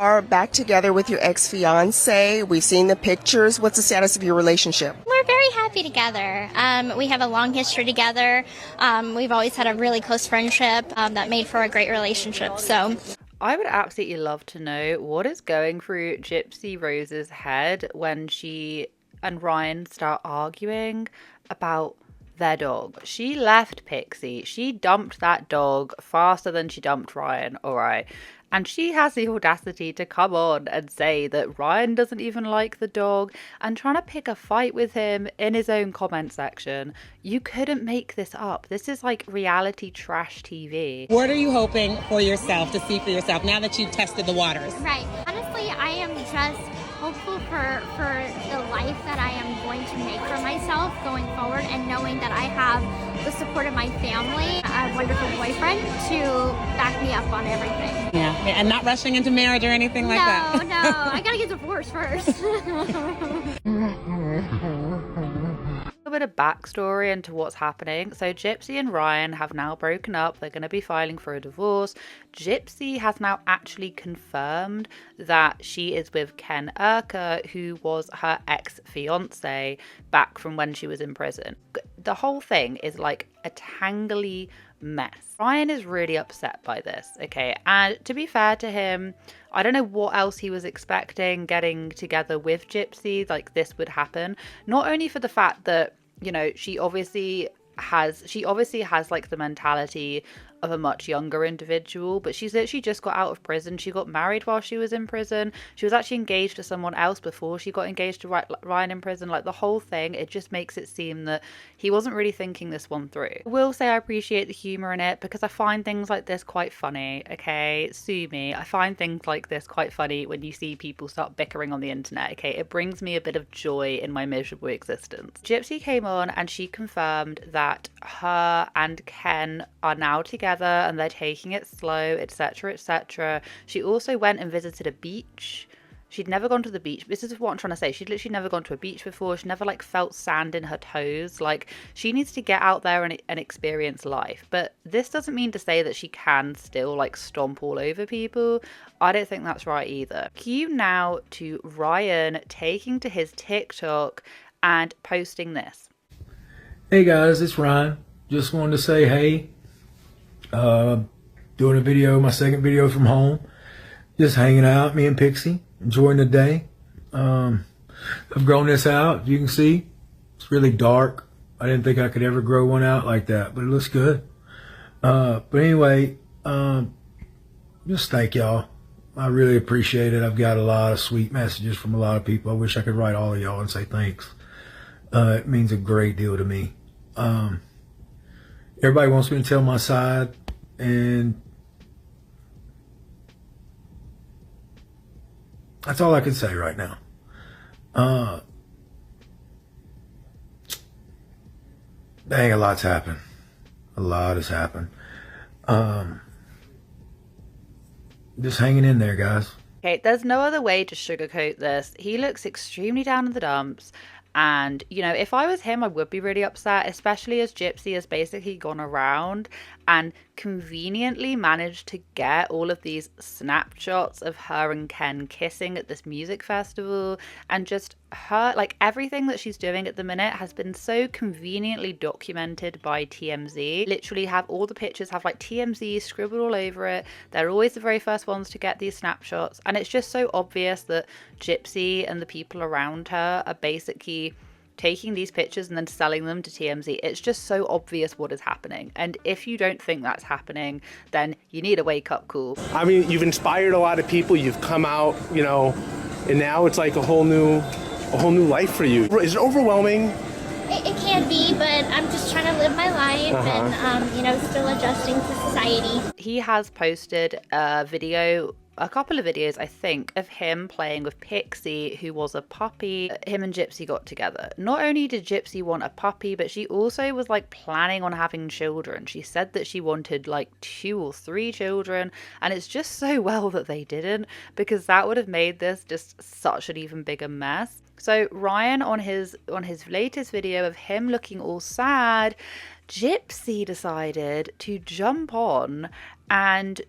Are back together with your ex-fiance. We've seen the pictures. What's the status of your relationship? We're very happy together. We have a long history together. We've always had a really close friendship that made for a great relationship. So I would absolutely love to know what is going through Gypsy Rose's head when she and Ryan start arguing about their dog. She left Pixie. She dumped that dog faster than she dumped Ryan, alright. And she has the audacity to come on and say that Ryan doesn't even like the dog and trying to pick a fight with him in his own comment section. You couldn't make this up. This is like reality trash TV. What are you hoping for yourself to see for yourself now that you've tested the waters? right. Honestly, I am just hopeful for the life that I am going to make for myself going forward, and knowing that I have the support of my family, a wonderful boyfriend to back me up on everything. Yeah, and not rushing into marriage or anything like that. No, I gotta get divorced first. A bit of backstory into what's happening. So Gypsy and Ryan have now broken up. They're going to be filing for a divorce. Gypsy has now actually confirmed that she is with Ken Urker, who was her ex-fiance back from when she was in prison. The whole thing is like a tangly mess. Ryan is really upset by this, okay? And to be fair to him, I don't know what else he was expecting getting together with Gypsy, like this would happen. Not only for the fact that, you know, she obviously has like the mentality of a much younger individual, but she's literally just got out of prison. She got married while she was in prison. She was actually engaged to someone else before she got engaged to Ryan in prison. Like the whole thing, it just makes it seem that he wasn't really thinking this one through. I will say I appreciate the humor in it because I find things like this quite funny, okay? Sue me. I find things like this quite funny when you see people start bickering on the internet, okay? It brings me a bit of joy in my miserable existence. Gypsy came on and she confirmed that her and Ken are now together and they're taking it slow, etc, etc. She also went and visited a beach. She'd never gone to the beach. This is what I'm trying to say. She'd literally never gone to a beach before. She never like felt sand in her toes. Like she needs to get out there and experience life. But this doesn't mean to say that she can still like stomp all over people. I don't think that's right either. Cue now to Ryan taking to his TikTok and posting this. Hey guys, it's Ryan. Just wanted to say hey. Doing a video, my second video from home. Just hanging out, me and Pixie, enjoying the day. I've grown this out, you can see. It's really dark. I didn't think I could ever grow one out like that, but it looks good. But anyway, just thank y'all. I really appreciate it. I've got a lot of sweet messages from a lot of people. I wish I could write all of y'all and say thanks. It means a great deal to me. Everybody wants me to tell my side, and that's all I can say right now. Dang, a lot's happened. A lot has happened. Just hanging in there, guys. Okay, there's no other way to sugarcoat this. He looks extremely down in the dumps. And, you know, if I was him, I would be really upset, especially as Gypsy has basically gone around and conveniently managed to get all of these snapshots of her and Ken kissing at this music festival, and just her, like everything that she's doing at the minute has been so conveniently documented by TMZ. Literally have all the pictures have like TMZ scribbled all over it. They're always the very first ones to get these snapshots, and it's just so obvious that Gypsy and the people around her are basically taking these pictures and then selling them to TMZ. It's just so obvious what is happening. And if you don't think that's happening, then you need a wake-up call. I mean, you've inspired a lot of people. You've come out, you know, and now it's like a whole new life for you. Is it overwhelming? It can be, but I'm just trying to live my life and, you know, still adjusting to society. He has posted a couple of videos, I think, of him playing with Pixie, who was a puppy. Him and Gypsy got together. Not only did Gypsy want a puppy, but she also was like planning on having children. She said that she wanted like 2 or 3 children, and it's just so well that they didn't, because that would have made this just such an even bigger mess. So Ryan, on his latest video of him looking all sad, Gypsy decided to jump on and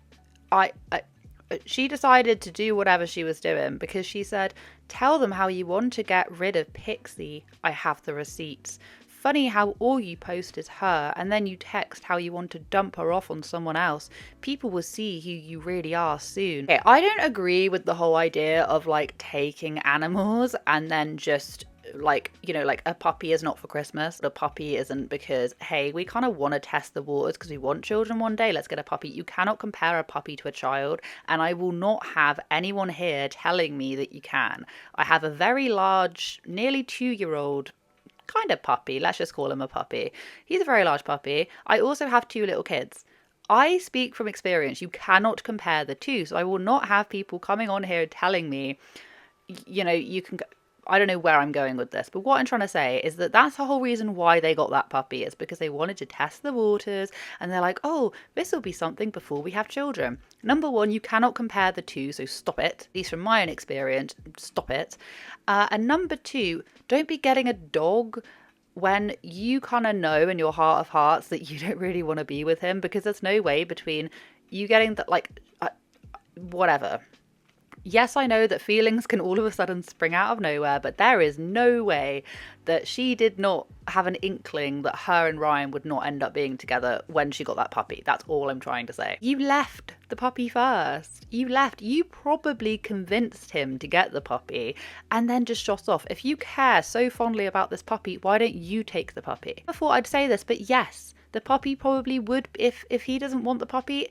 she decided to do whatever she was doing because she said, tell them how you want to get rid of Pixie. I have the receipts. Funny how all you post is her and then you text how you want to dump her off on someone else. People will see who you really are soon. Okay, I don't agree with the whole idea of like taking animals and then just like, you know, like a puppy is not for Christmas. A puppy isn't because, hey, we kind of want to test the waters because we want children one day. Let's get a puppy. You cannot compare a puppy to a child. And I will not have anyone here telling me that you can. I have a very large, nearly 2-year-old kind of puppy. Let's just call him a puppy. He's a very large puppy. I also have 2 little kids. I speak from experience. You cannot compare the two. So I will not have people coming on here telling me, you know, you can... I don't know where I'm going with this, but what I'm trying to say is that that's the whole reason why they got that puppy, is because they wanted to test the waters and they're like, oh, this will be something before we have children. Number one, you cannot compare the two, so stop it. At least from my own experience, stop it. And number two, don't be getting a dog when you kind of know in your heart of hearts that you don't really want to be with him, because there's no way between you getting that, like, whatever. Yes, I know that feelings can all of a sudden spring out of nowhere, but there is no way that she did not have an inkling that her and Ryan would not end up being together when she got that puppy. That's all I'm trying to say. You left the puppy first. You left. You probably convinced him to get the puppy and then just shot off. If you care so fondly about this puppy, why don't you take the puppy? I thought I'd say this, but yes, the puppy probably would, if he doesn't want the puppy,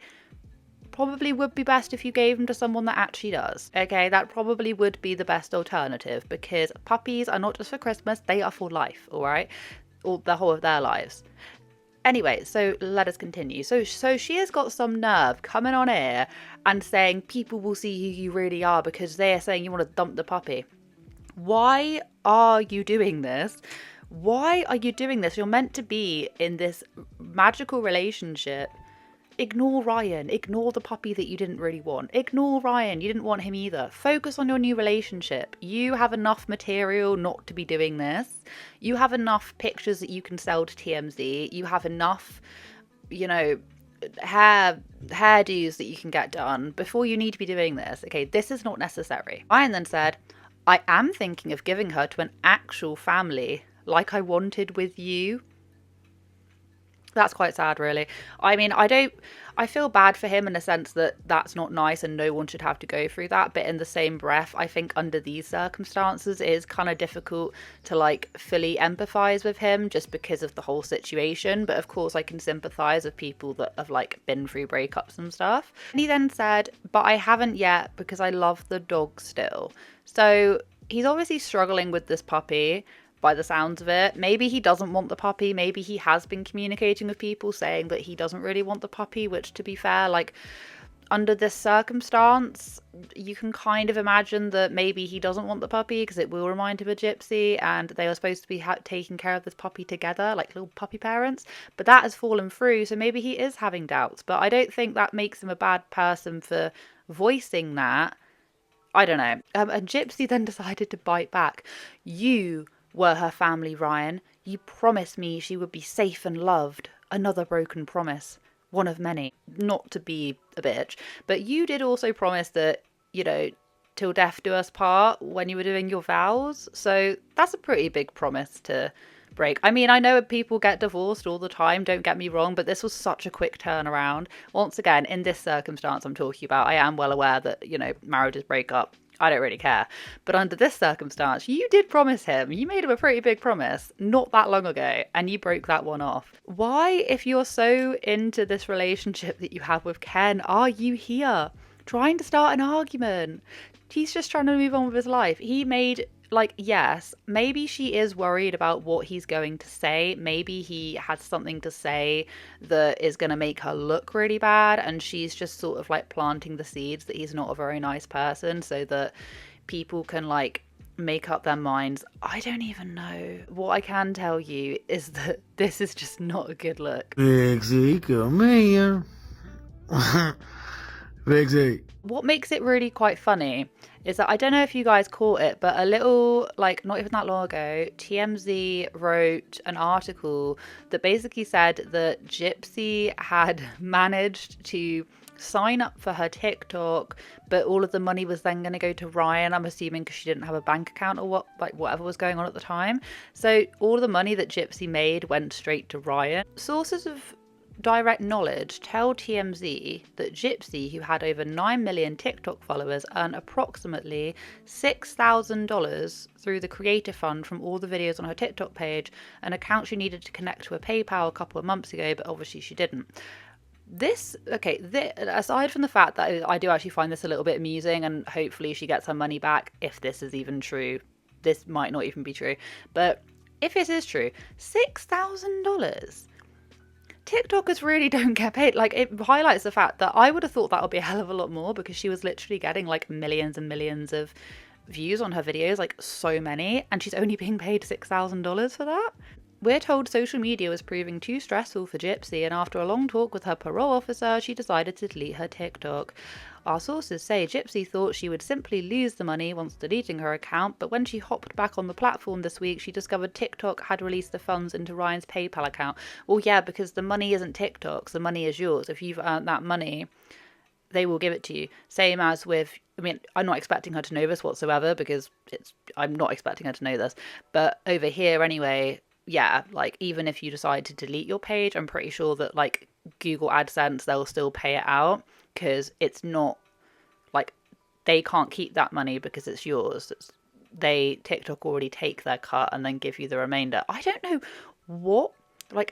probably would be best if you gave them to someone that actually does. Okay, that probably would be the best alternative, because puppies are not just for Christmas, they are for life, all right? Or the whole of their lives. Anyway, so let us continue. So she has got some nerve coming on air and saying people will see who you really are because they are saying you want to dump the puppy. Why are you doing this? Why are you doing this? You're meant to be in this magical relationship. Ignore Ryan. Ignore the puppy that you didn't really want. Ignore Ryan. You didn't want him either. Focus on your new relationship. You have enough material not to be doing this. You have enough pictures that you can sell to TMZ. You have enough, you know, hairdos that you can get done before you need to be doing this. Okay, this is not necessary. Ryan then said, I am thinking of giving her to an actual family like I wanted with you. That's quite sad, really. I mean, I feel bad for him in the sense that that's not nice and no one should have to go through that. But in the same breath, I think under these circumstances, it is kind of difficult to like fully empathize with him just because of the whole situation. But of course, I can sympathize with people that have like been through breakups and stuff. And he then said, but I haven't yet because I love the dog still. So he's obviously struggling with this puppy. By the sounds of it, maybe he doesn't want the puppy. Maybe he has been communicating with people saying that he doesn't really want the puppy, which, to be fair, like, under this circumstance, you can kind of imagine that maybe he doesn't want the puppy because it will remind him of Gypsy, and they were supposed to be taking care of this puppy together, like little puppy parents, but that has fallen through, so maybe he is having doubts. But I don't think that makes him a bad person for voicing that. I don't know. And Gypsy then decided to bite back. You were her family, Ryan. You promised me she would be safe and loved. Another broken promise. One of many. Not to be a bitch, but you did also promise that, you know, till death do us part when you were doing your vows. So that's a pretty big promise to break. I mean, I know people get divorced all the time, don't get me wrong, but this was such a quick turnaround. Once again, in this circumstance I'm talking about, I am well aware that, you know, marriages break up. I don't really care. But under this circumstance, you did promise him. You made him a pretty big promise not that long ago, and you broke that one off. Why, if you're so into this relationship that you have with Ken, are you here trying to start an argument? He's just trying to move on with his life. He made, like, yes, maybe she is worried about what he's going to say. Maybe he has something to say that is going to make her look really bad, and she's just sort of like planting the seeds that he's not a very nice person so that people can like make up their minds. I don't even know. What I can tell you is that this is just not a good look. Big Z, come here. Big Z. What makes it really quite funny is that I don't know if you guys caught it, but a little, like, not even that long ago, TMZ wrote an article that basically said that Gypsy had managed to sign up for her TikTok, but all of the money was then going to go to Ryan, I'm assuming, because she didn't have a bank account or whatever was going on at the time. So all of the money that Gypsy made went straight to Ryan. Sources of direct knowledge tell TMZ that Gypsy, who had over 9 million TikTok followers, earned approximately $6,000 through the creator fund from all the videos on her TikTok page, an account she needed to connect to a PayPal a couple of months ago, but obviously she didn't. Aside from the fact that I do actually find this a little bit amusing, and hopefully she gets her money back, if this is even true. This might not even be true, but if this is true, $6,000. TikTokers really don't get paid. Like, it highlights the fact that I would have thought that would be a hell of a lot more, because she was literally getting like millions and millions of views on her videos, like so many, and she's only being paid $6,000 for that. We're told social media was proving too stressful for Gypsy, and after a long talk with her parole officer, she decided to delete her TikTok. Our sources say Gypsy thought she would simply lose the money once deleting her account, but when she hopped back on the platform this week, she discovered TikTok had released the funds into Ryan's PayPal account. Well, yeah, because the money isn't TikTok's, the money is yours. If you've earned that money, they will give it to you. Same as with, I mean, I'm not expecting her to know this whatsoever, because I'm not expecting her to know this, but over here anyway, yeah, like, even if you decide to delete your page, I'm pretty sure that, like, Google AdSense, they'll still pay it out, because it's not, like, they can't keep that money because it's yours. TikTok already take their cut and then give you the remainder. I don't know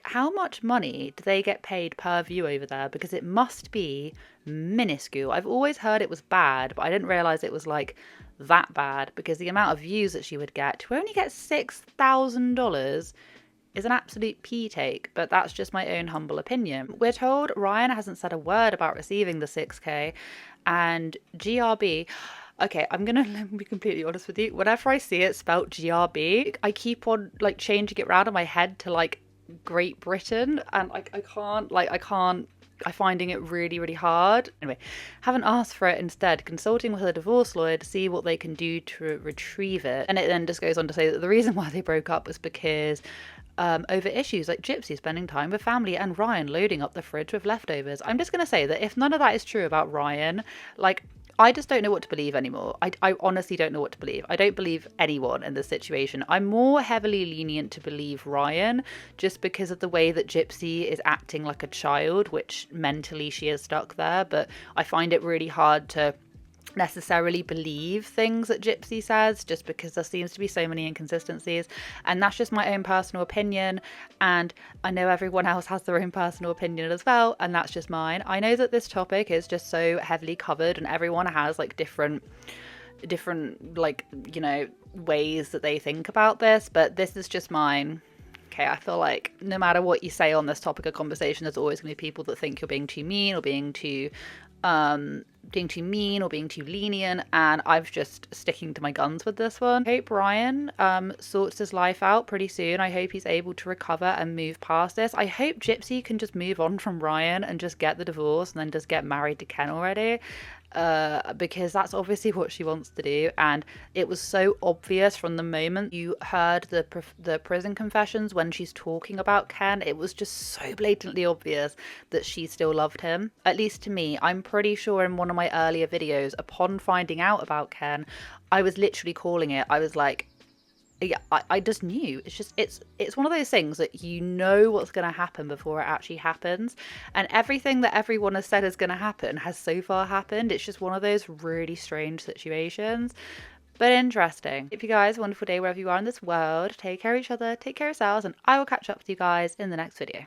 how much money do they get paid per view over there, because it must be minuscule. I've always heard it was bad, but I didn't realize it was like that bad, because the amount of views that she would get to only get $6,000 is an absolute pee take, but that's just my own humble opinion. We're told Ryan hasn't said a word about receiving the 6K, and GRB, okay, I'm gonna be completely honest with you, whenever I see it spelt GRB, I keep on like changing it around in my head to like Great Britain, and I'm finding it really, really hard. Anyway, haven't asked for it, instead consulting with a divorce lawyer to see what they can do to retrieve it. And it then just goes on to say that the reason why they broke up was because over issues like Gypsy spending time with family and Ryan loading up the fridge with leftovers. I'm just going to say that if none of that is true about Ryan, like, I just don't know what to believe anymore. I honestly don't know what to believe. I don't believe anyone in this situation. I'm more heavily lenient to believe Ryan, just because of the way that Gypsy is acting like a child, which mentally she is stuck there. But I find it really hard to necessarily believe things that Gypsy says, just because there seems to be so many inconsistencies, and that's just my own personal opinion, and I know everyone else has their own personal opinion as well, and that's just mine. I know that this topic is just so heavily covered, and everyone has like different like, you know, ways that they think about this, but this is just mine. Okay, I feel like no matter what you say on this topic of conversation, there's always going to be people that think you're being too mean or being too lenient, and I'm just sticking to my guns with this one. I hope Ryan sorts his life out pretty soon. I hope he's able to recover and move past this. I hope Gypsy can just move on from Ryan and just get the divorce and then just get married to Ken already, because that's obviously what she wants to do, and it was so obvious from the moment you heard the prison confessions when she's talking about Ken. It was just so blatantly obvious that she still loved him, at least to me. I'm pretty sure in one of my earlier videos, upon finding out about Ken, I was literally calling it. I was like, yeah, I just knew. It's one of those things that you know what's going to happen before it actually happens, and everything that everyone has said is going to happen has so far happened. It's just one of those really strange situations, but interesting. Hope you guys have a wonderful day wherever you are in this world. Take care of each other, take care of yourselves, and I will catch up with you guys in the next video.